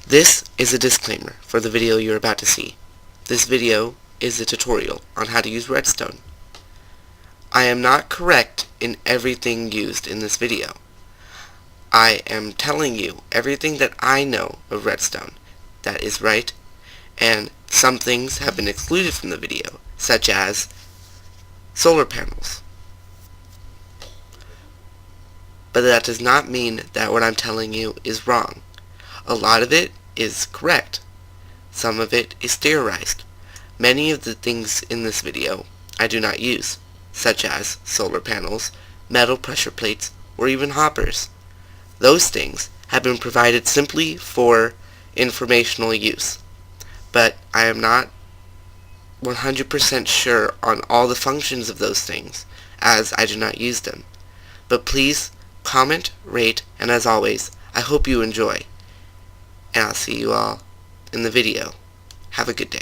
This is a disclaimer for the video you're about to see. This video is a tutorial on how to use Redstone. I am not correct in everything used in this video. I am telling you everything that I know of Redstone that is right, and some things have been excluded from the video, such as solar panels. But that does not mean that what I'm telling you is wrong. A lot of it is correct. Some of it is theorized. Many of the things in this video I do not use, such as solar panels, metal pressure plates, or even hoppers. Those things have been provided simply for informational use. But I am not 100% sure on all the functions of those things, as I do not use them. But please comment, rate, and as always, I hope you enjoy. And I'll see you all in the video. Have a good day.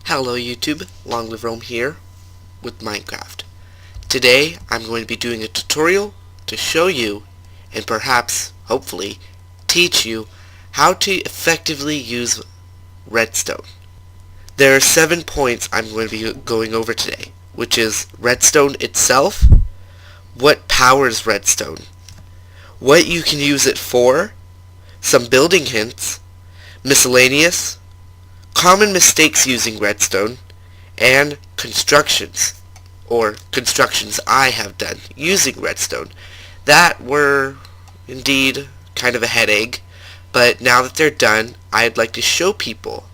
Hello YouTube, LongLiveRome here with Minecraft. Today I'm going to be doing a tutorial to show you, and perhaps, hopefully, teach you how to effectively use Redstone. There are 7 points I'm going to be going over today, which is Redstone itself, what powers Redstone, what you can use it for, some building hints, Miscellaneous, common mistakes using Redstone, and constructions I have done using Redstone that were indeed kind of a headache, but now that they're done, I'd like to show people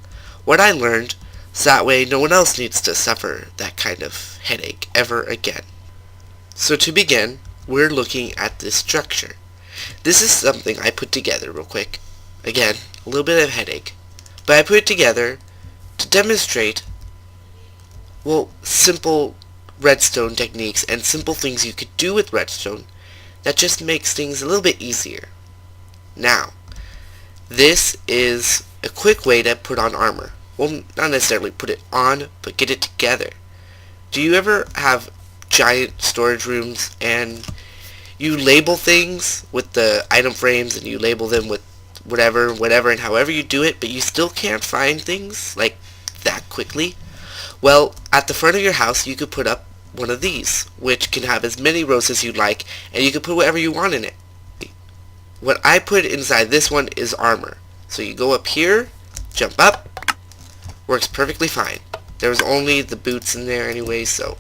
what I learned so that way no one else needs to suffer that kind of headache ever again. So to begin, we're looking at this structure. This is something I put together real quick. Again, a little bit of headache. But I put it together to demonstrate, well, simple Redstone techniques and simple things you could do with Redstone that just makes things a little bit easier. Now, this is a quick way to put on armor. Well, not necessarily put it on, but get it together. Do you ever have giant storage rooms and you label things with the item frames and you label them with whatever, and however you do it, but you still can't find things like that quickly? Well, at the front of your house, you could put up one of these, which can have as many rows as you'd like, and you can put whatever you want in it. What I put inside this one is armor. So you go up here, jump up, works perfectly fine. There was only the boots in there anyway, so,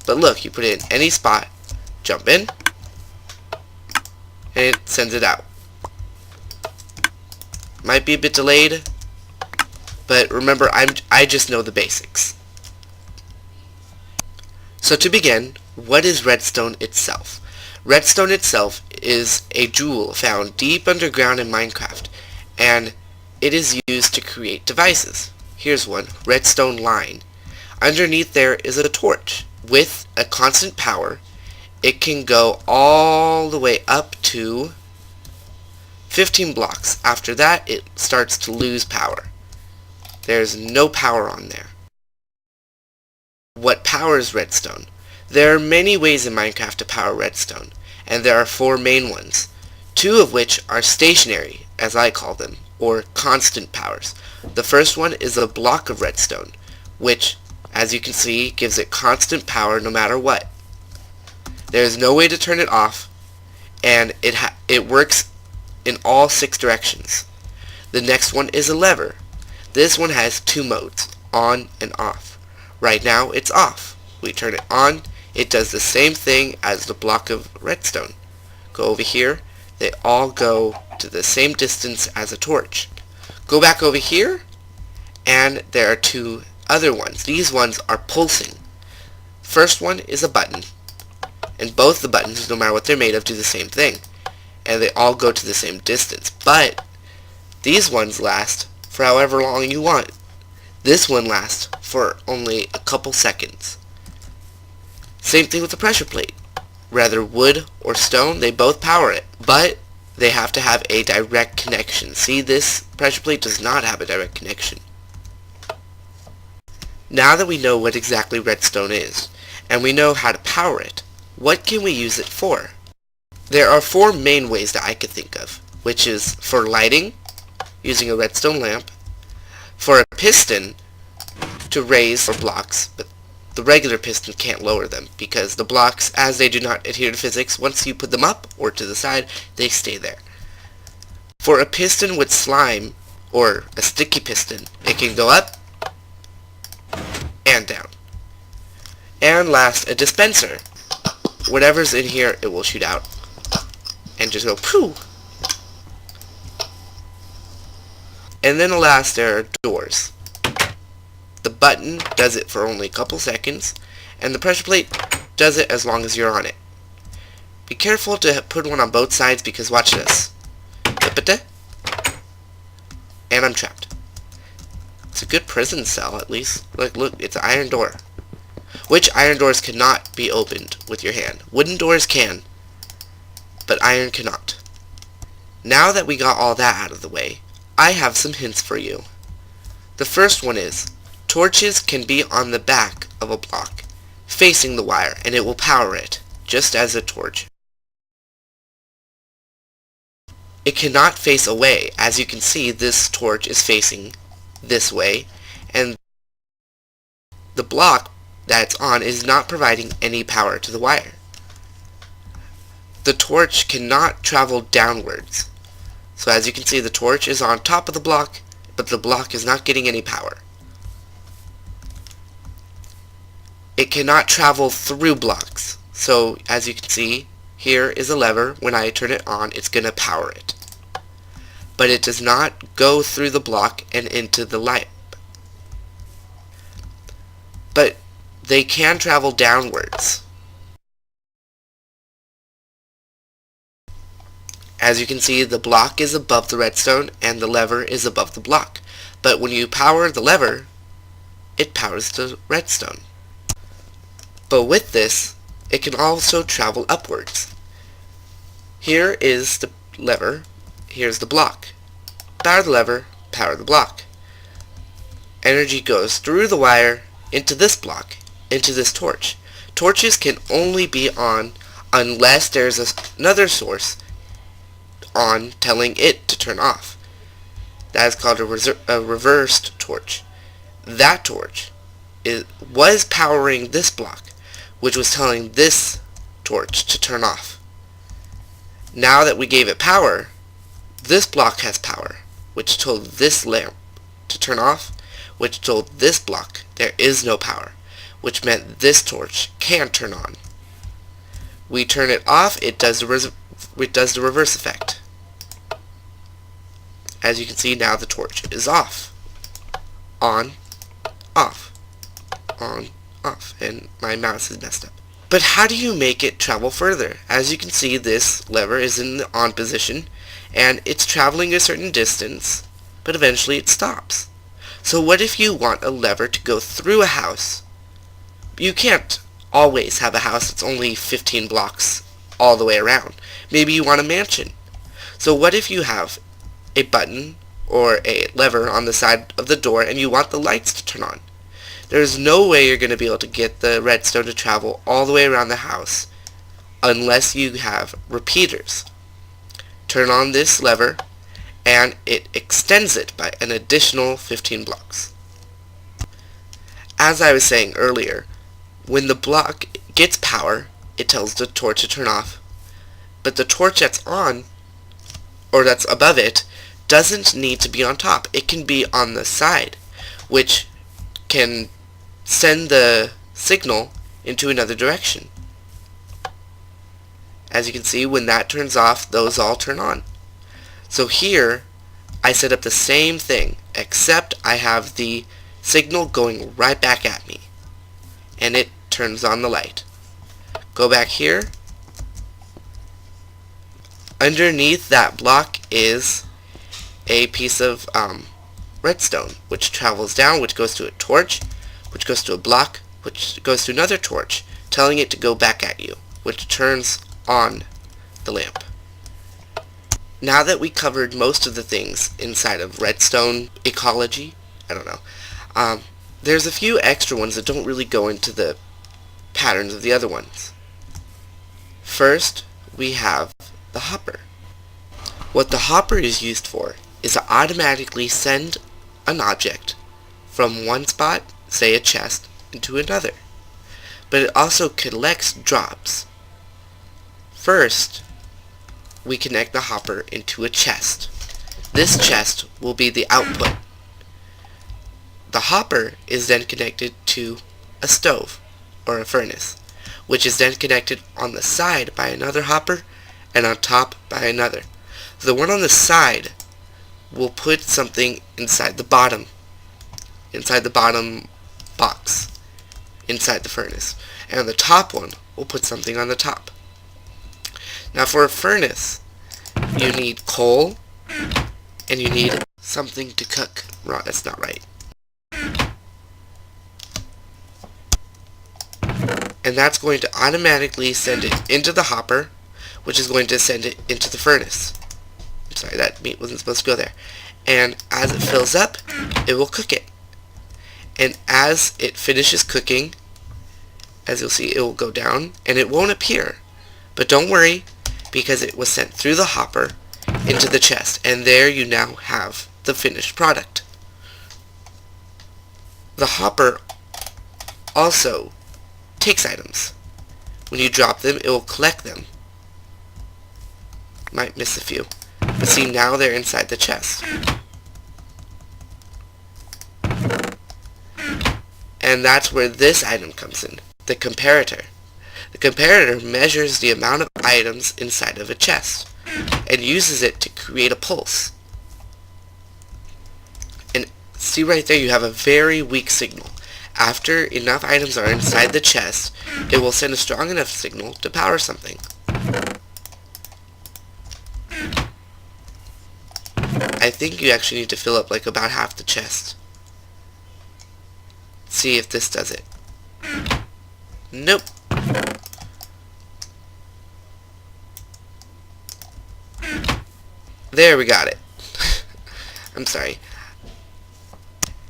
but look, you put it in any spot, jump in, and it sends it out. Might be a bit delayed, but remember, I just know the basics. So to begin, what is Redstone itself? Redstone itself is a jewel found deep underground in Minecraft, and it is used to create devices. Here's one, redstone line. Underneath there is a torch. With a constant power, it can go all the way up to 15 blocks. After that, it starts to lose power. There's no power on there. What powers Redstone? There are many ways in Minecraft to power Redstone, and there are 4 main ones, 2 of which are stationary, as I call them, or constant powers. The first one is a block of redstone, which, as you can see, gives it constant power no matter what. There is no way to turn it off, and it works in all 6 directions. The next one is a lever. This one has 2 modes, on and off. Right now it's off. We turn it on, it does the same thing as the block of redstone. Go over here, they all go to the same distance as a torch. Go back over here, and there are two other ones. These ones are pulsing. First one is a button, and both the buttons, no matter what they're made of, do the same thing, and they all go to the same distance. But these ones last for however long you want. This one lasts for only a couple seconds. Same thing with the pressure plate. Whether wood or stone, they both power it, but they have to have a direct connection. See, this pressure plate does not have a direct connection. Now that we know what exactly redstone is, and we know how to power it, what can we use it for? There are four main ways that I could think of, which is for lighting, using a redstone lamp, for a piston to raise for blocks, but the regular piston can't lower them because the blocks, as they do not adhere to physics, once you put them up or to the side, they stay there. For a piston with slime, or a sticky piston, it can go up and down. And last, a dispenser. Whatever's in here, it will shoot out and just go pooh. And then last, there are doors. The button does it for only a couple seconds, and the pressure plate does it as long as you're on it. Be careful to put one on both sides because watch this. And I'm trapped. It's a good prison cell at least. Look, it's an iron door. Which iron doors cannot be opened with your hand. Wooden doors can, but iron cannot. Now that we got all that out of the way, I have some hints for you. The first one is, torches can be on the back of a block, facing the wire, and it will power it, just as a torch. It cannot face away. As you can see, this torch is facing this way, and the block that it's on is not providing any power to the wire. The torch cannot travel downwards. So as you can see, the torch is on top of the block, but the block is not getting any power. It cannot travel through blocks. So as you can see, here is a lever. When I turn it on, it's going to power it. But it does not go through the block and into the lamp. But they can travel downwards. As you can see, the block is above the redstone and the lever is above the block. But when you power the lever, it powers the redstone. But with this, it can also travel upwards. Here is the lever, here's the block. Power the lever, power the block. Energy goes through the wire into this block, into this torch. Torches can only be on unless there's another source on telling it to turn off. That is called a reversed torch. That torch was powering this block, which was telling this torch to turn off. Now that we gave it power, this block has power, which told this lamp to turn off, which told this block there is no power, which meant this torch can turn on. We turn it off, it does the reverse effect. As you can see, now the torch is off. On, off, on, off, and my mouse is messed up. But how do you make it travel further? As you can see, this lever is in the on position, and it's traveling a certain distance, but eventually it stops. So what if you want a lever to go through a house? You can't always have a house that's only 15 blocks all the way around. Maybe you want a mansion. So what if you have a button or a lever on the side of the door and you want the lights to turn on? There's no way you're going to be able to get the redstone to travel all the way around the house unless you have repeaters. Turn on this lever and it extends it by an additional 15 blocks. As I was saying earlier, when the block gets power, it tells the torch to turn off. But the torch that's on, or that's above it, doesn't need to be on top. It can be on the side, which can send the signal into another direction. As you can see, when that turns off, those all turn on. So here, I set up the same thing, except I have the signal going right back at me. And it turns on the light. Go back here. Underneath that block is a piece of redstone, which travels down, which goes to a torch, which goes to a block, which goes to another torch, telling it to go back at you, which turns on the lamp. Now that we covered most of the things inside of redstone ecology, I don't know, there's a few extra ones that don't really go into the patterns of the other ones. First, we have the hopper. What the hopper is used for is to automatically send an object from one spot, say a chest, into another. But it also collects drops. First, we connect the hopper into a chest. This chest will be the output. The hopper is then connected to a stove or a furnace, which is then connected on the side by another hopper and on top by another. The one on the side will put something inside the bottom box, inside the furnace. And on the top one, we'll put something on the top. Now for a furnace, you need coal, and you need something to cook. Right, that's not right. And that's going to automatically send it into the hopper, which is going to send it into the furnace. I'm sorry, that meat wasn't supposed to go there. And as it fills up, it will cook it. And as it finishes cooking, as you'll see, it will go down, and it won't appear. But don't worry, because it was sent through the hopper into the chest, and there you now have the finished product. The hopper also takes items. When you drop them, it will collect them. Might miss a few. But see, now they're inside the chest. And that's where this item comes in, the comparator. The comparator measures the amount of items inside of a chest and uses it to create a pulse. And see right there, you have a very weak signal. After enough items are inside the chest, it will send a strong enough signal to power something. I think you actually need to fill up like about half the chest. See if this does it. Nope. There, we got it. I'm sorry.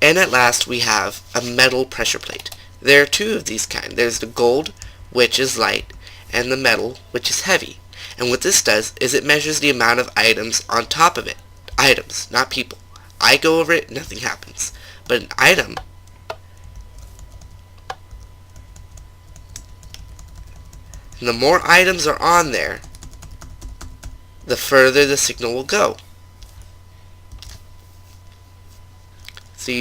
And at last we have a metal pressure plate. There are two of these kind. There's the gold, which is light, and the metal, which is heavy. And what this does is it measures the amount of items on top of it. Items, not people. I go over it, nothing happens. But an item, and the more items are on there, the further the signal will go. So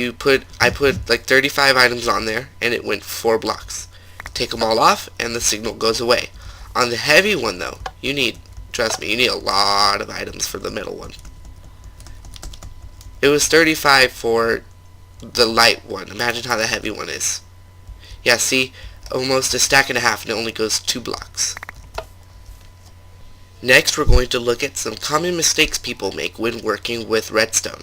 I put like 35 items on there, and it went 4 blocks. Take them all off, and the signal goes away. On the heavy one though, trust me, you need a lot of items for the middle one. It was 35 for the light one. Imagine how the heavy one is. Yeah, see? Almost a stack and a half, and it only goes 2 blocks. Next, we're going to look at some common mistakes people make when working with redstone.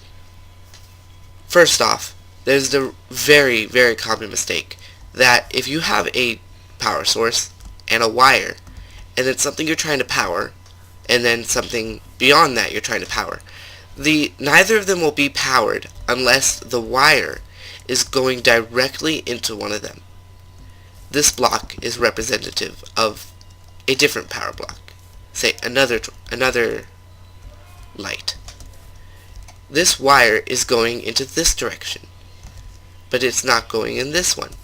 First off, there's the very, very common mistake that if you have a power source and a wire, and then something you're trying to power, and then something beyond that you're trying to power, neither of them will be powered unless the wire is going directly into one of them. This block is representative of a different power block. Say another light. This wire is going into this direction, but it's not going in this one.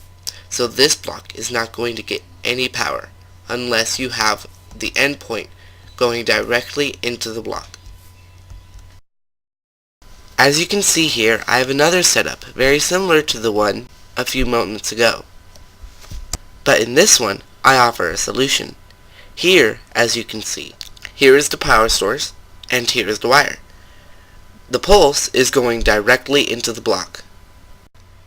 So this block is not going to get any power unless you have the endpoint going directly into the block. As you can see here, I have another setup very similar to the one a few moments ago. But in this one, I offer a solution. Here, as you can see, here is the power source, and here is the wire. The pulse is going directly into the block.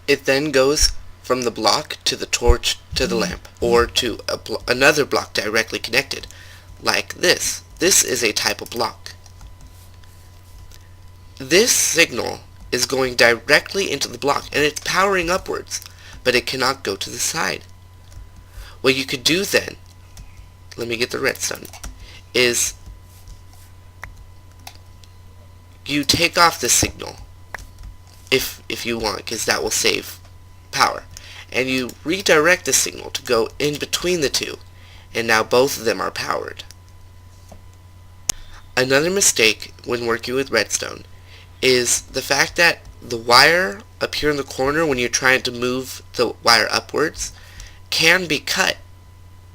It then goes from the block to the torch to the lamp, or to another block directly connected, like this. This is a type of block. This signal is going directly into the block, and it's powering upwards, but it cannot go to the side. What you could do then, let me get the redstone, is you take off the signal, if you want, because that will save power, and you redirect the signal to go in between the two, and now both of them are powered. Another mistake when working with redstone is the fact that the wire up here in the corner, when you're trying to move the wire upwards, can be cut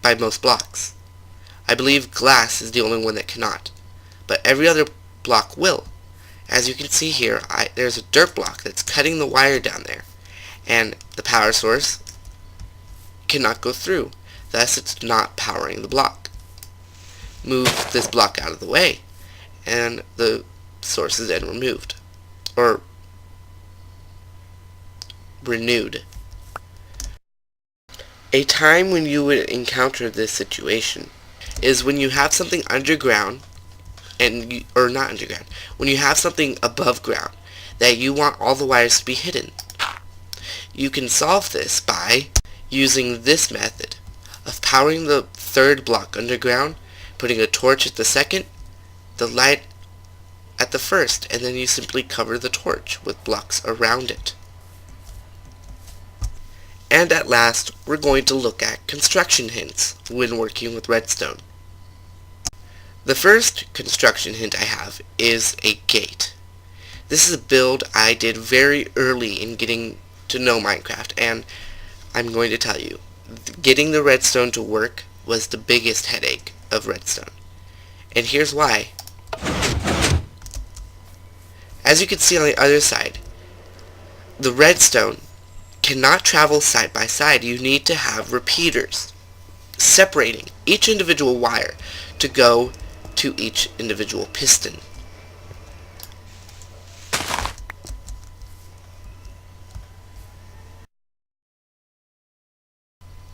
by most blocks. I believe glass is the only one that cannot, but every other block will. As you can see here, there's a dirt block that's cutting the wire down there, and the power source cannot go through, thus it's not powering the block. Move this block out of the way, and the source is then removed, or renewed. A time when you would encounter this situation is when you have something underground, or not underground, when you have something above ground that you want all the wires to be hidden. You can solve this by using this method of powering the third block underground, putting a torch at the second, the light at the first, and then you simply cover the torch with blocks around it. And at last, we're going to look at construction hints when working with redstone. The first construction hint I have is a gate. This is a build I did very early in getting to know Minecraft, and I'm going to tell you, getting the redstone to work was the biggest headache of redstone. And here's why. As you can see on the other side, the redstone cannot travel side by side. You need to have repeaters separating each individual wire to go to each individual piston.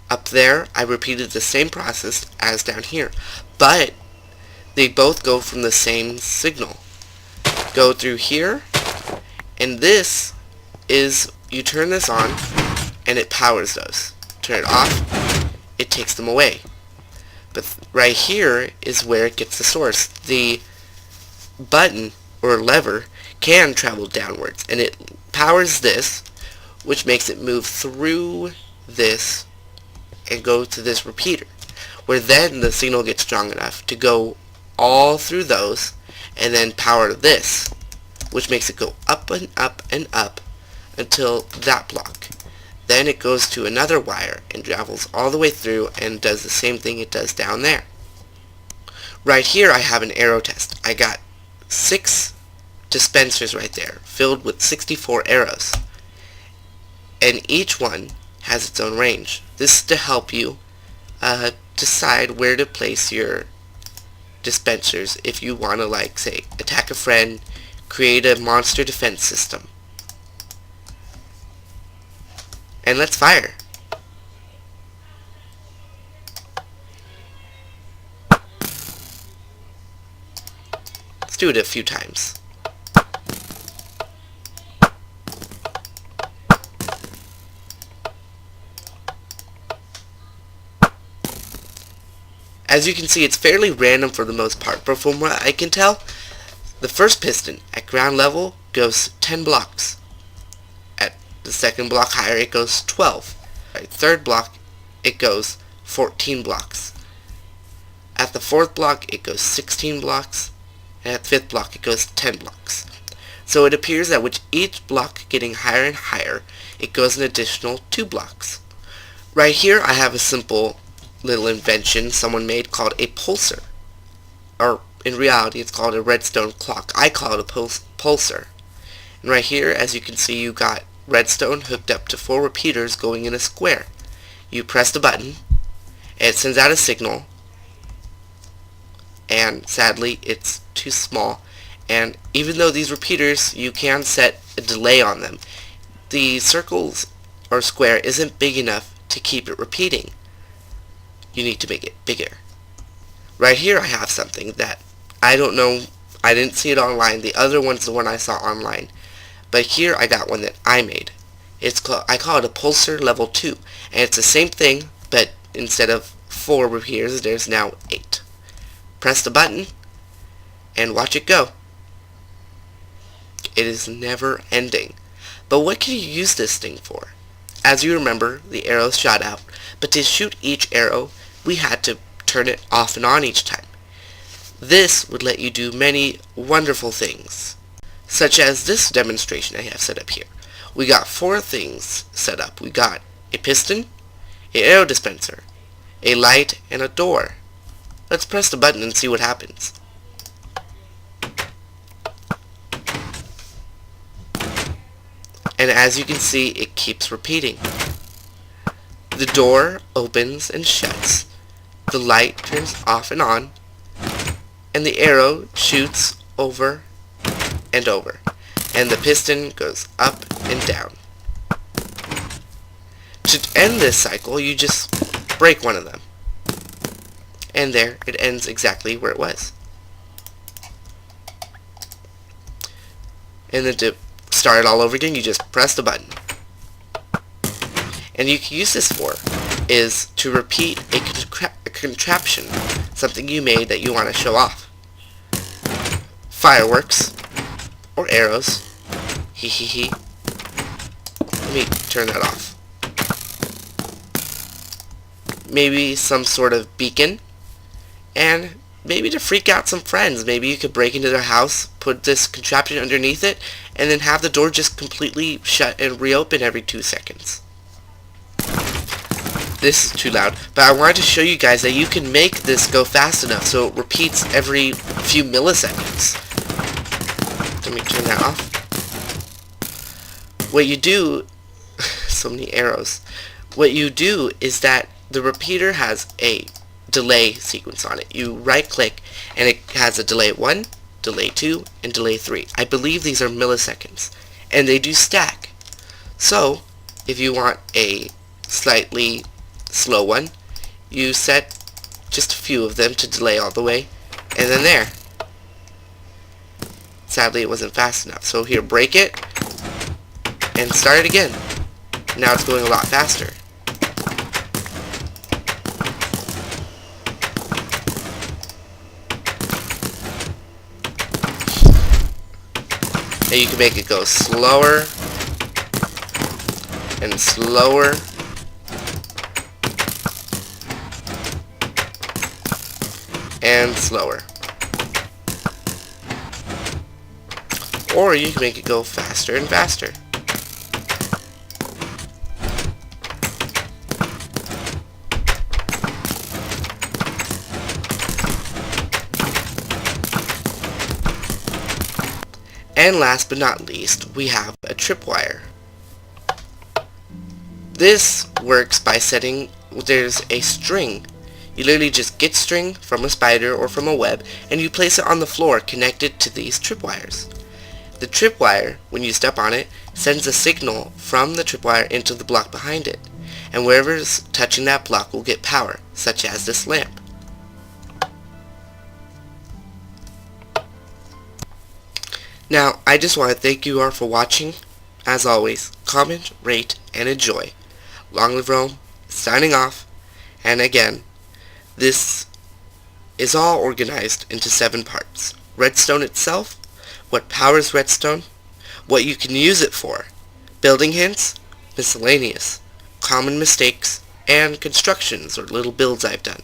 Up there, I repeated the same process as down here, but they both go from the same signal. Go through here, and this is, you turn this on, and it powers those. Turn it off, it takes them away. But right here is where it gets the source. The button, or lever, can travel downwards, and it powers this, which makes it move through this and go to this repeater, where then the signal gets strong enough to go all through those and then power this, which makes it go up and up and up until that block. Then it goes to another wire and travels all the way through and does the same thing it does down there. Right here I have an arrow test. I got 6 dispensers right there filled with 64 arrows, and each one has its own range. This is to help you decide where to place your dispensers if you want to, like, say, attack a friend, create a monster defense system. And let's fire. Let's do it a few times. As you can see, it's fairly random for the most part, but from what I can tell, the first piston at ground level goes 10 blocks. At the second block higher, it goes 12. At third block, it goes 14 blocks. At the fourth block, it goes 16 blocks. And at the fifth block, it goes 10 blocks. So it appears that with each block getting higher and higher, it goes an additional 2 blocks. Right here, I have a simple little invention someone made called a pulsar. Or in reality, it's called a redstone clock. I call it a pulsar. And right here, as you can see, you got redstone hooked up to 4 repeaters going in a square. You press the button, and it sends out a signal, and sadly it's too small. And even though these repeaters, you can set a delay on them, the circles or square isn't big enough to keep it repeating. You need to make it bigger. Right here I have something that I don't know, I didn't see it online. The other one's the one I saw online. But here I got one that I made. I call it a pulsar level 2. And it's the same thing, but instead of 4 repeaters, there's now 8. Press the button and watch it go. It is never ending. But what can you use this thing for? As you remember, the arrows shot out, but to shoot each arrow, we had to turn it off and on each time. This would let you do many wonderful things, such as this demonstration I have set up here. We got 4 things set up. We got a piston, an arrow dispenser, a light, and a door. Let's press the button and see what happens. And as you can see, it keeps repeating. The door opens and shuts. The light turns off and on. And the arrow shoots over and over. And the piston goes up and down. To end this cycle, you just break one of them. And there, it ends exactly where it was. And then to start it all over again, you just press the button. And you can use this for is to repeat a contraption, something you made that you want to show off. Fireworks or arrows. Hee hee hee. Let me turn that off. Maybe some sort of beacon, and maybe to freak out some friends. Maybe you could break into their house, put this contraption underneath it, and then have the door just completely shut and reopen every 2 seconds. This is too loud, but I wanted to show you guys that you can make this go fast enough so it repeats every few milliseconds. Let me turn that off. What you do, so many arrows, what you do is that the repeater has a delay sequence on it. You right click and it has a delay 1, delay 2, and delay 3. I believe these are milliseconds, and they do stack. So if you want a slightly slow one, you set just a few of them to delay all the way, and then there. Sadly it wasn't fast enough, so here, break it and start it again. Now it's going a lot faster. And you can make it go slower and slower and slower. Or you can make it go faster and faster. And last but not least, we have a tripwire. This works by setting, there's a string. You literally just get string from a spider or from a web, and you place it on the floor connected to these tripwires. The tripwire, when you step on it, sends a signal from the tripwire into the block behind it, and wherever's touching that block will get power, such as this lamp. Now, I just want to thank you all for watching. As always, comment, rate, and enjoy. Long Live Rome, signing off, and again, this is all organized into 7 parts. Redstone itself, what powers Redstone, what you can use it for, building hints, miscellaneous, common mistakes, and constructions or little builds I've done.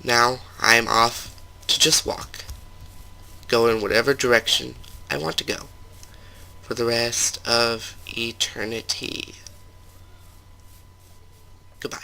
Now I am off to just walk, go in whatever direction I want to go for the rest of eternity. Goodbye.